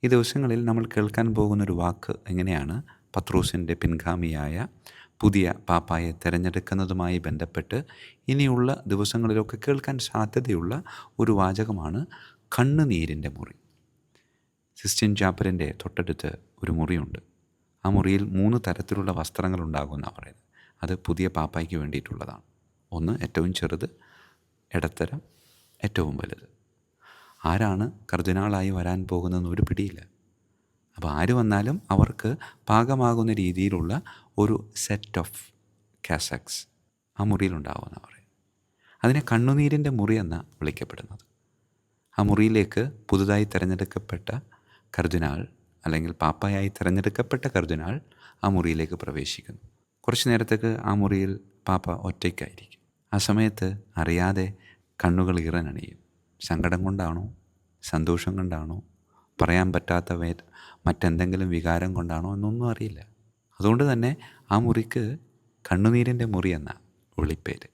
ഈ ദിവസങ്ങളിൽ നമ്മൾ കേൾക്കാൻ പോകുന്നൊരു വാക്ക് എങ്ങനെയാണ് പത്രോസിൻ്റെ പിൻഗാമിയായ പുതിയ പാപ്പായെ തിരഞ്ഞെടുക്കുന്നതുമായി ബന്ധപ്പെട്ട് ഇനിയുള്ള ദിവസങ്ങളിലൊക്കെ കേൾക്കാൻ സാധ്യതയുള്ള ഒരു വാചകമാണ് കണ്ണുനീരിൻ്റെ മുറി. സിസ്റ്റീൻ ചാപ്പലിൻ്റെ തൊട്ടടുത്ത് ഒരു മുറിയുണ്ട്. ആ മുറിയിൽ 3 തരത്തിലുള്ള വസ്ത്രങ്ങൾ ഉണ്ടാകുമെന്നാണ് പറയുന്നത്. അത് പുതിയ പാപ്പായ്ക്ക് വേണ്ടിയിട്ടുള്ളതാണ്. ഒന്ന് ഏറ്റവും ചെറുത്, ഇടത്തരം, ഏറ്റവും വലുത്. ആരാണ് കർദിനാളായി വരാൻ പോകുന്നതെന്ന് ഒരു പിടിയില്ല. അപ്പോൾ ആര് വന്നാലും അവർക്ക് പാകമാകുന്ന രീതിയിലുള്ള ഒരു സെറ്റ് ഓഫ് കാസക്സ് ആ മുറിയിലുണ്ടാവുമെന്നാണ് പറയുന്നത്. അതിനെ കണ്ണുനീരിൻ്റെ മുറി എന്നാണ് വിളിക്കപ്പെടുന്നത്. ആ മുറിയിലേക്ക് പുതുതായി തിരഞ്ഞെടുക്കപ്പെട്ട കർദിനാൾ അല്ലെങ്കിൽ പാപ്പായായി തിരഞ്ഞെടുക്കപ്പെട്ട കർദിനാൾ ആ മുറിയിലേക്ക് പ്രവേശിക്കുന്നു. കുറച്ച് നേരത്തേക്ക് ആ മുറിയിൽ പാപ്പ ഒറ്റയ്ക്കായിരിക്കും. ആ സമയത്ത് അറിയാതെ കണ്ണുകൾ ഈറനണിയും. സങ്കടം കൊണ്ടാണോ, സന്തോഷം കൊണ്ടാണോ, പറയാൻ പറ്റാത്ത മറ്റെന്തെങ്കിലും വികാരം കൊണ്ടാണോ എന്നൊന്നും അറിയില്ല. അതുകൊണ്ട് തന്നെ ആ മുറിക്ക് കണ്ണുനീരിൻ്റെ മുറി എന്ന വിളിപ്പേര്.